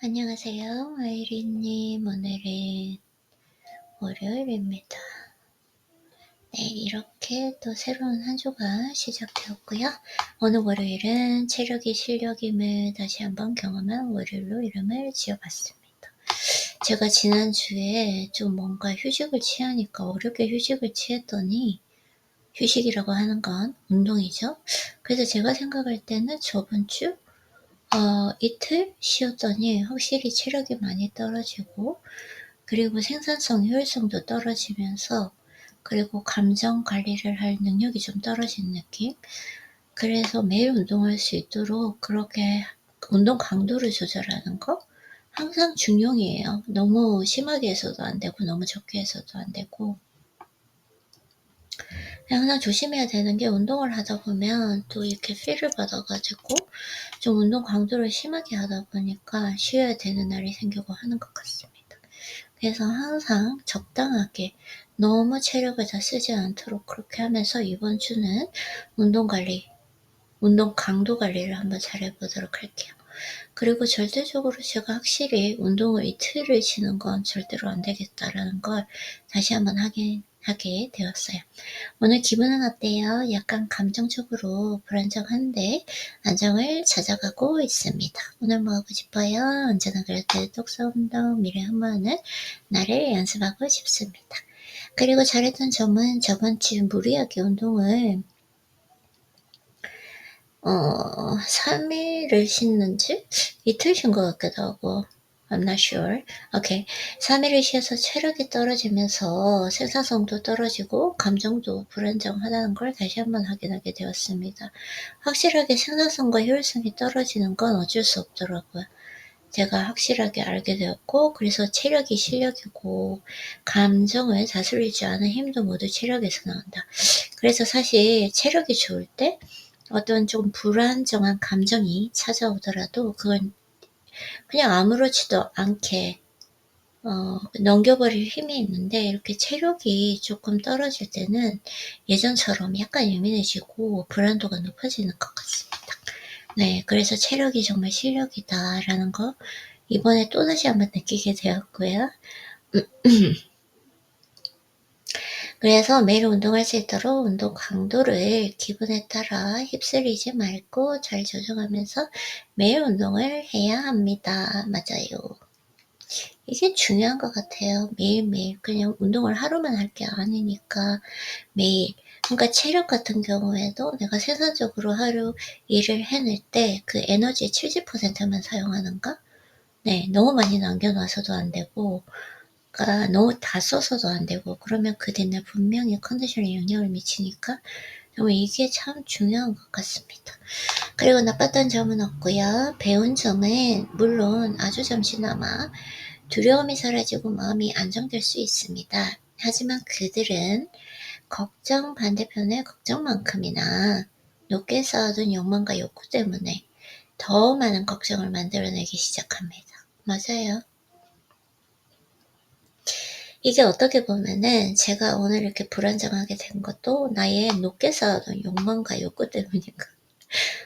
안녕하세요, 아이린님. 오늘은 월요일입니다. 네, 이렇게 또 새로운 한 주가 시작되었고요. 오늘 월요일은 체력이 실력임을 다시 한번 경험한 월요일로 이름을 지어봤습니다. 제가 지난주에 좀 뭔가 휴식을 취하니까 어렵게 휴식을 취했더니, 휴식이라고 하는 건 운동이죠. 그래서 제가 생각할 때는 저번 주 이틀 쉬었더니 확실히 체력이 많이 떨어지고, 그리고 생산성, 효율성도 떨어지면서, 그리고 감정 관리를 할 능력이 좀 떨어진 느낌? 그래서 매일 운동할 수 있도록 그렇게 운동 강도를 조절하는 거? 항상 중용이에요. 너무 심하게 해서도 안 되고, 너무 적게 해서도 안 되고. 항상 조심해야 되는 게, 운동을 하다 보면 또 이렇게 필을 받아가지고 좀 운동 강도를 심하게 하다 보니까 쉬어야 되는 날이 생기고 하는 것 같습니다. 그래서 항상 적당하게 너무 체력을 다 쓰지 않도록 그렇게 하면서 이번 주는 운동 관리, 운동 강도 관리를 한번 잘 해보도록 할게요. 그리고 절대적으로 제가 확실히 운동을 이틀을 쉬는 건 절대로 안 되겠다라는 걸 다시 한번 하게 되었어요. 오늘 기분은 어때요? 약간 감정적으로 불안정한데 안정을 찾아가고 있습니다. 오늘 뭐 하고 싶어요? 언제나 그랬듯 독서 운동, 미래 흠모하는 나를 연습하고 싶습니다. 그리고 잘했던 점은 저번 주 무리하게 운동을 3일을 쉬는지 이틀 쉰 것 같기도 하고, I'm not sure. 오케이. 3일을 쉬어서 체력이 떨어지면서 생산성도 떨어지고 감정도 불안정하다는 걸 다시 한번 확인하게 되었습니다. 확실하게 생산성과 효율성이 떨어지는 건 어쩔 수 없더라고요. 제가 확실하게 알게 되었고, 그래서 체력이 실력이고 감정을 다스리지 않은 힘도 모두 체력에서 나온다. 그래서 사실 체력이 좋을 때 어떤 좀 불안정한 감정이 찾아오더라도 그건 그냥 아무렇지도 않게 넘겨버릴 힘이 있는데, 이렇게 체력이 조금 떨어질 때는 예전처럼 약간 예민해지고 불안도가 높아지는 것 같습니다. 네, 그래서 체력이 정말 실력이다라는 거 이번에 또다시 한번 느끼게 되었고요. 그래서 매일 운동할 수 있도록 운동 강도를 기분에 따라 휩쓸리지 말고 잘 조정하면서 매일 운동을 해야 합니다. 맞아요. 이게 중요한 것 같아요. 매일매일. 그냥 운동을 하루만 할 게 아니니까 매일. 그러니까 체력 같은 경우에도 내가 생산적으로 하루 일을 해낼 때 그 에너지의 70%만 사용하는가? 네, 너무 많이 남겨놔서도 안 되고, 그러니까 너무 다 써서도 안 되고, 그러면 그 뒤날 분명히 컨디션에 영향을 미치니까 정말 이게 참 중요한 것 같습니다. 그리고 나빴던 점은 없고요. 배운 점은 물론 아주 잠시나마 두려움이 사라지고 마음이 안정될 수 있습니다. 하지만 그들은 걱정 반대편의 걱정만큼이나 높게 쌓아둔 욕망과 욕구 때문에 더 많은 걱정을 만들어내기 시작합니다. 맞아요. 이게 어떻게 보면은 제가 오늘 이렇게 불안정하게 된 것도 나의 높게 쌓아둔 욕망과 욕구 때문인 것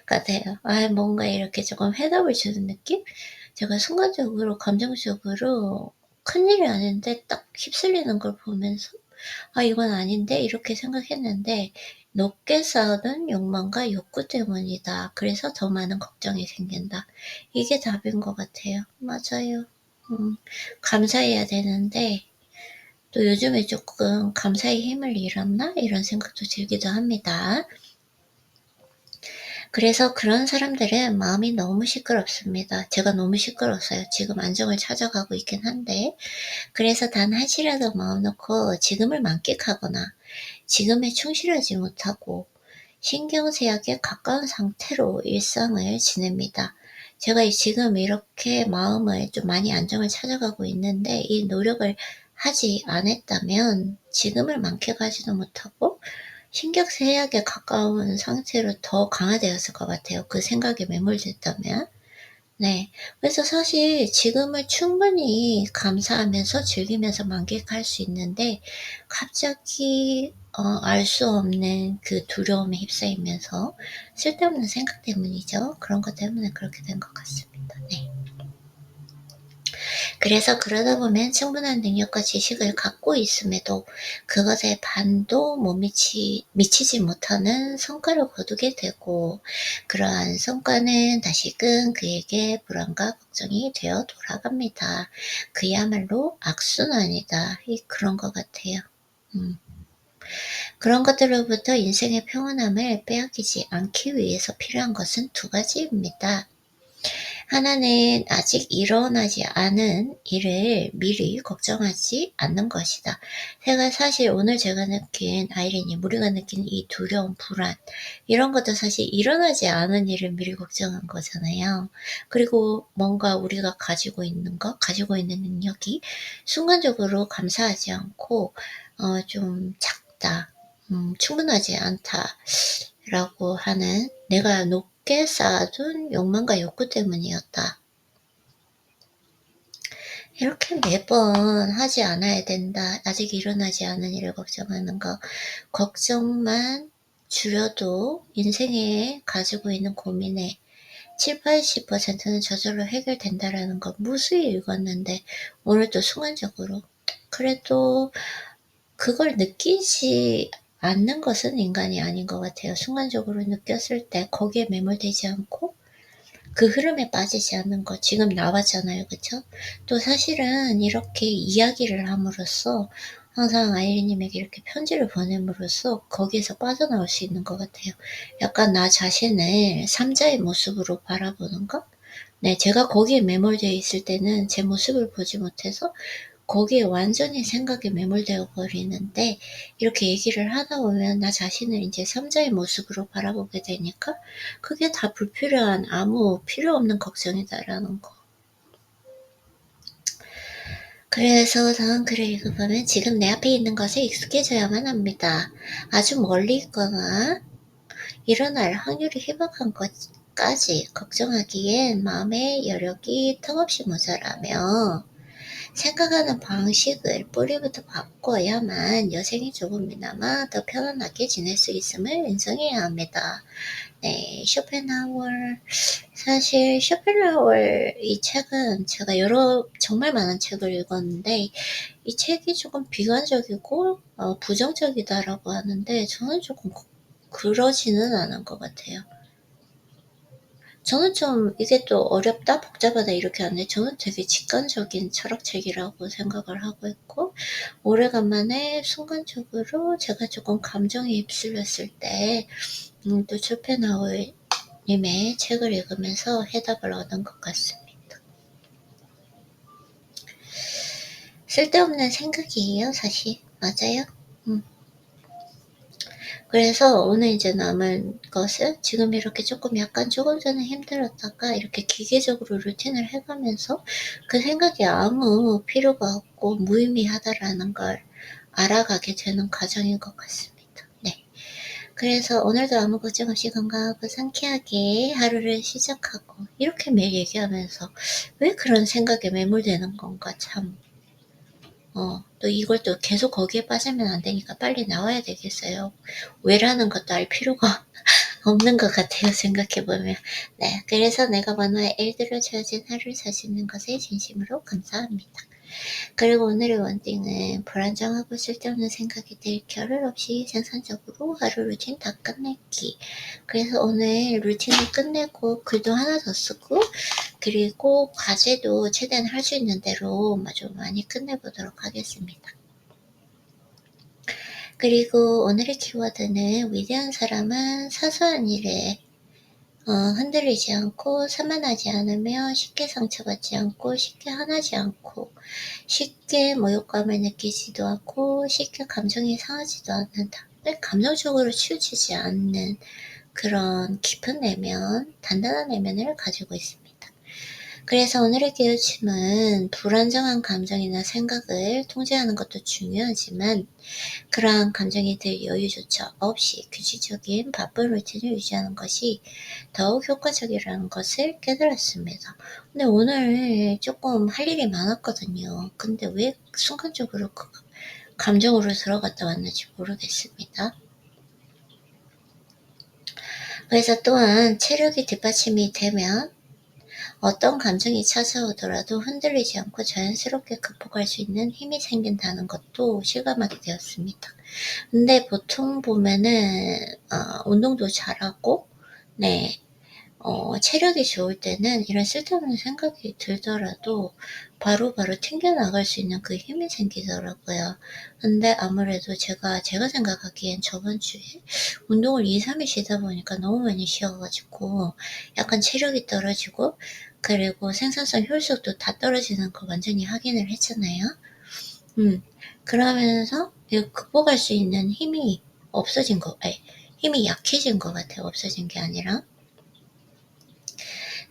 같아요. 뭔가 이렇게 조금 해답을 주는 느낌? 제가 순간적으로 감정적으로 큰일이 아닌데 딱 휩쓸리는 걸 보면서 이건 아닌데 이렇게 생각했는데, 높게 쌓아둔 욕망과 욕구 때문이다. 그래서 더 많은 걱정이 생긴다. 이게 답인 것 같아요. 맞아요. 감사해야 되는데 또 요즘에 조금 감사의 힘을 잃었나? 이런 생각도 들기도 합니다. 그래서 그런 사람들은 마음이 너무 시끄럽습니다. 제가 너무 시끄러웠어요. 지금 안정을 찾아가고 있긴 한데, 그래서 단 한시라도 마음 놓고 지금을 만끽하거나 지금에 충실하지 못하고 신경쇠약에 가까운 상태로 일상을 지냅니다. 제가 지금 이렇게 마음을 좀 많이 안정을 찾아가고 있는데, 이 노력을 하지 않았다면 지금을 만끽하지도 못하고 신경쇠약에 가까운 상태로 더 강화되었을 것 같아요. 그 생각에 매몰됐다면. 네. 그래서 사실 지금을 충분히 감사하면서 즐기면서 만끽할 수 있는데, 갑자기 알 수 없는 그 두려움에 휩싸이면서 쓸데없는 생각 때문이죠. 그런 것 때문에 그렇게 된 것 같습니다. 네. 그래서 그러다 보면 충분한 능력과 지식을 갖고 있음에도 그것에 반도 못 미치지 못하는 성과를 거두게 되고, 그러한 성과는 다시금 그에게 불안과 걱정이 되어 돌아갑니다. 그야말로 악순환이다. 그런 것 같아요. 그런 것들로부터 인생의 평온함을 빼앗기지 않기 위해서 필요한 것은 두 가지입니다. 하나는 아직 일어나지 않은 일을 미리 걱정하지 않는 것이다. 제가 사실 오늘 제가 느낀, 아이린이 우리가 느낀 이 두려움, 불안, 이런 것도 사실 일어나지 않은 일을 미리 걱정한 거잖아요. 그리고 뭔가 우리가 가지고 있는 것, 가지고 있는 능력이 순간적으로 감사하지 않고 좀 작다, 충분하지 않다 라고 하는, 내가 높게 쌓아둔 욕망과 욕구 때문이었다. 이렇게 매번 하지 않아야 된다. 아직 일어나지 않은 일을 걱정하는 거. 걱정만 줄여도 인생에 가지고 있는 고민의 7, 80%는 저절로 해결된다라는 거 무수히 읽었는데, 오늘 또 순간적으로, 그래도 그걸 느끼지 않는 것은 인간이 아닌 것 같아요. 순간적으로 느꼈을 때 거기에 매몰되지 않고 그 흐름에 빠지지 않는 것. 지금 나왔잖아요. 그쵸? 또 사실은 이렇게 이야기를 함으로써, 항상 아이리님에게 이렇게 편지를 보냄으로써 거기에서 빠져나올 수 있는 것 같아요. 약간 나 자신을 삼자의 모습으로 바라보는 것? 네, 제가 거기에 매몰되어 있을 때는 제 모습을 보지 못해서 거기에 완전히 생각에 매몰되어 버리는데, 이렇게 얘기를 하다 보면 나 자신을 이제 삼자의 모습으로 바라보게 되니까 그게 다 불필요한, 아무 필요 없는 걱정이다라는 거. 그래서 다음 글을 읽어보면, 지금 내 앞에 있는 것에 익숙해져야만 합니다. 아주 멀리 있거나 일어날 확률이 희박한 것까지 걱정하기엔 마음의 여력이 턱없이 모자라며, 생각하는 방식을 뿌리부터 바꿔야만 여생이 조금이나마 더 편안하게 지낼 수 있음을 인정해야 합니다. 네, 쇼펜하워. 사실 쇼펜하워 이 책은 제가 정말 많은 책을 읽었는데, 이 책이 조금 비관적이고 부정적이다라고 하는데, 저는 조금 그러지는 않은 것 같아요. 저는 좀 이게 또 어렵다, 복잡하다 이렇게 하는데, 저는 되게 직관적인 철학책이라고 생각을 하고 있고, 오래간만에 순간적으로 제가 조금 감정에 휩쓸렸을 때, 또 쇼펜하우어님의 책을 읽으면서 해답을 얻은 것 같습니다. 쓸데없는 생각이에요, 사실. 맞아요. 그래서 오늘 이제 남은 것은, 지금 이렇게 조금 전에 힘들었다가 이렇게 기계적으로 루틴을 해가면서 그 생각이 아무 필요가 없고 무의미하다라는 걸 알아가게 되는 과정인 것 같습니다. 네. 그래서 오늘도 아무 걱정 없이 건강하고 상쾌하게 하루를 시작하고, 이렇게 매일 얘기하면서 왜 그런 생각에 매몰되는 건가, 참. 또 이걸 또 계속 거기에 빠지면 안 되니까 빨리 나와야 되겠어요. 왜라는 것도 알 필요가 없는 것 같아요, 생각해보면. 네, 그래서 내가 만화의 일들을 채워진 하루를 살 수 있는 것에 진심으로 감사합니다. 그리고 오늘의 원띵은, 불안정하고 쓸데없는 생각이 들 겨를 없이 생산적으로 하루 루틴 다 끝내기. 그래서 오늘 루틴을 끝내고 글도 하나 더 쓰고, 그리고 과제도 최대한 할 수 있는 대로 좀 많이 끝내보도록 하겠습니다. 그리고 오늘의 키워드는, 위대한 사람은 사소한 일에 흔들리지 않고 산만하지 않으며, 쉽게 상처받지 않고 쉽게 화나지 않고 쉽게 모욕감을 느끼지도 않고 쉽게 감정이 상하지도 않는다. 감정적으로 치우치지 않는 그런 깊은 내면, 단단한 내면을 가지고 있습니다. 그래서 오늘의 깨우침은, 불안정한 감정이나 생각을 통제하는 것도 중요하지만 그러한 감정이 들 여유조차 없이 규칙적인 바쁜 루틴을 유지하는 것이 더욱 효과적이라는 것을 깨달았습니다. 근데 오늘 조금 할 일이 많았거든요. 근데 왜 순간적으로 그 감정으로 들어갔다 왔는지 모르겠습니다. 그래서 또한 체력이 뒷받침이 되면 어떤 감정이 찾아오더라도 흔들리지 않고 자연스럽게 극복할 수 있는 힘이 생긴다는 것도 실감하게 되었습니다. 근데 보통 보면은 운동도 잘하고 네 체력이 좋을 때는 이런 쓸데없는 생각이 들더라도 바로바로 튕겨나갈 수 있는 그 힘이 생기더라고요. 근데 아무래도 제가 생각하기엔 저번 주에 운동을 2-3일 쉬다 보니까 너무 많이 쉬어 가지고 약간 체력이 떨어지고 그리고 생산성 효율성도 다 떨어지는 거 완전히 확인을 했잖아요. 음. 그러면서 이 극복할 수 있는 힘이 없어진 거 아니 힘이 약해진 것 같아요, 없어진 게 아니라.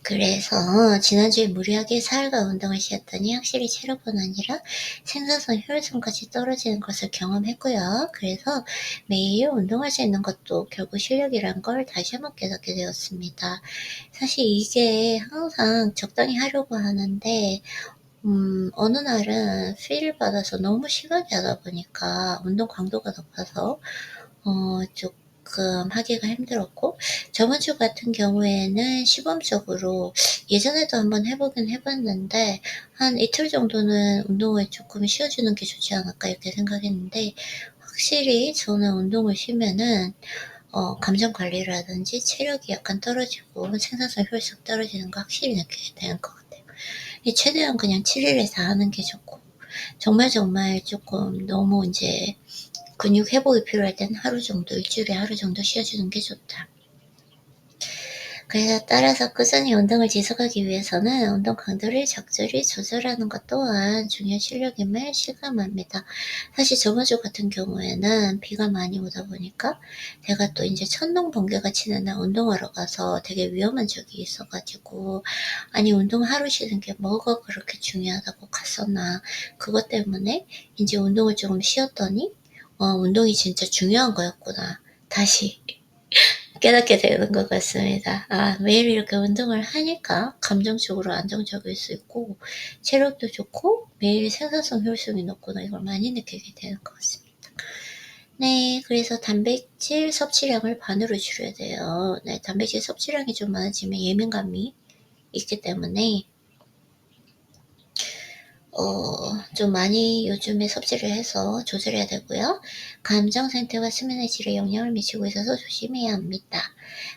그래서 지난주에 무리하게 사흘간 운동을 쉬었더니 확실히 체력뿐 아니라 생산성, 효율성까지 떨어지는 것을 경험했고요. 그래서 매일 운동할 수 있는 것도 결국 실력이란 걸 다시 한번 깨닫게 되었습니다. 사실 이게 항상 적당히 하려고 하는데 어느 날은 필을 받아서 너무 심하게 하다 보니까 운동 강도가 높아서 조금 하기가 힘들었고, 저번 주 같은 경우에는 시범적으로 예전에도 한번 해 보긴 해 봤는데 한 이틀 정도는 운동을 조금 쉬어 주는 게 좋지 않을까 이렇게 생각했는데, 확실히 저는 운동을 쉬면은 감정 관리라든지 체력이 약간 떨어지고 생산성 효율성 떨어지는 거 확실히 느끼게 되는 것 같아요. 최대한 그냥 7 일에 다 하는 게 좋고, 정말 조금 너무 인제 근육 회복이 필요할 땐 하루 정도, 일주일에 하루 정도 쉬어 주는 게 좋다. 그래서 따라서 꾸준히 운동을 지속하기 위해서는 운동 강도를 적절히 조절하는 것 또한 중요한 실력임을 실감합니다. 사실 저번 주 같은 경우에는 비가 많이 오다 보니까 제가 또 인제 천둥 번개가 치는 날 운동하러 가서 되게 위험한 적이 있어 가지고 '아니 운동 하루 쉬는 게 뭐가 그렇게 중요하다고 갔었나.' 그것 때문에 인제 운동을 조금 쉬었더니 '운동이 진짜 중요한 거였구나.' 다시 깨닫게 되는 것 같습니다. 매일 이렇게 운동을 하니까 감정적으로 안정적일 수 있고 체력도 좋고 매일 생산성 효율성이 높구나, 이걸 많이 느끼게 되는 것 같습니다. 네, 그래서 단백질 섭취량을 반으로 줄여야 돼요. 네, 단백질 섭취량이 좀 많아지면 예민감이 있기 때문에 좀 많이 요즘에 섭취를 해서 조절해야 되고요. 감정 상태와 수면의 질에 영향을 미치고 있어서 조심해야 합니다.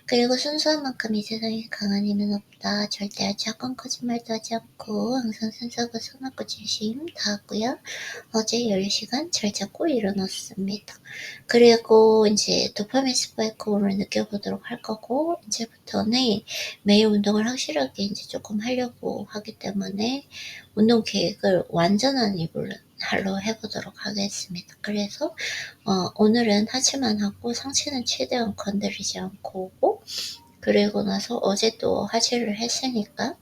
그리고 순수한 만큼 이 세상에 강한 힘은 없다. 절대 알차건 거짓말도 하지 않고 항상 순수하고 선하고 진심 다하고요. 어제 10시간 잘 자고 일어났습니다. 그리고 인제 도파민 스파이크를 느껴보도록 할 거고, 이제부터는 매일 운동을 확실하게 인제 쪼끔 하려고 하기 때문에 운동 계획을 완전한 이불로 해 보도록 하겠습니다. 그래서 오늘은 하체만 하고 상체는 최대한 건드리지 않고 오고, 그리고 나서 어제 또 하체를 했으니까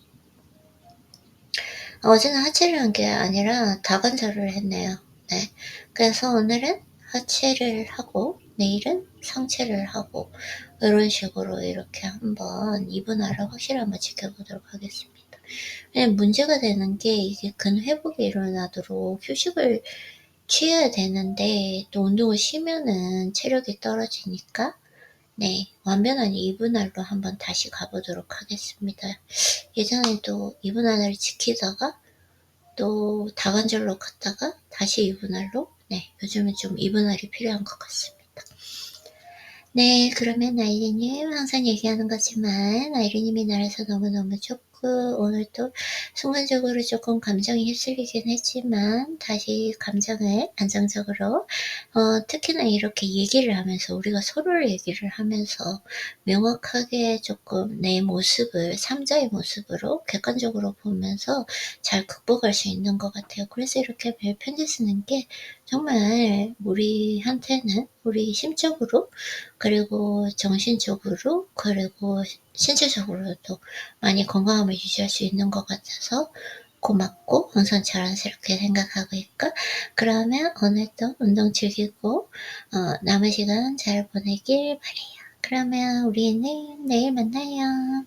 어제는 하체를 한 게 아니라 다관절을 했네요. 네. 그래서 오늘은 하체를 하고 내일은 상체를 하고 이런 식으로 이렇게 한번 이분할을 확실히 한번 지켜보도록 하겠습니다. 문제가 되는 게 이게 근회복이 일어나도록 휴식을 취해야 되는데 또 운동을 쉬면은 체력이 떨어지니까 네, 완변한 이분할로 한번 다시 가보도록 하겠습니다. 예전에도 이분할을 지키다가 또 다관절로 갔다가 다시 이분할로, 네, 요즘은 좀 이분할이 필요한 것 같습니다. 네, 그러면 아이리님 항상 얘기하는 거지만 아이리님이 나라서 너무너무 좋고, 오늘 또 순간적으로 조금 감정이 휩쓸리긴 했지만 다시 감정을 안정적으로 특히나 이렇게 얘기를 하면서 우리가 서로를 얘기를 하면서 명확하게 조금 내 모습을 삼자의 모습으로 객관적으로 보면서 잘 극복할 수 있는 것 같아요. 그래서 이렇게 매일 편지 쓰는 게 정말 우리한테는 우리 심적으로 그리고 정신적으로 그리고 신체적으로도 많이 건강함을 유지할 수 있는 것 같아서 고맙고 항상 자랑스럽게 생각하고 있고, 그러면 오늘도 운동 즐기고 남은 시간 잘 보내길 바라요. 그러면 우리는 내일 만나요.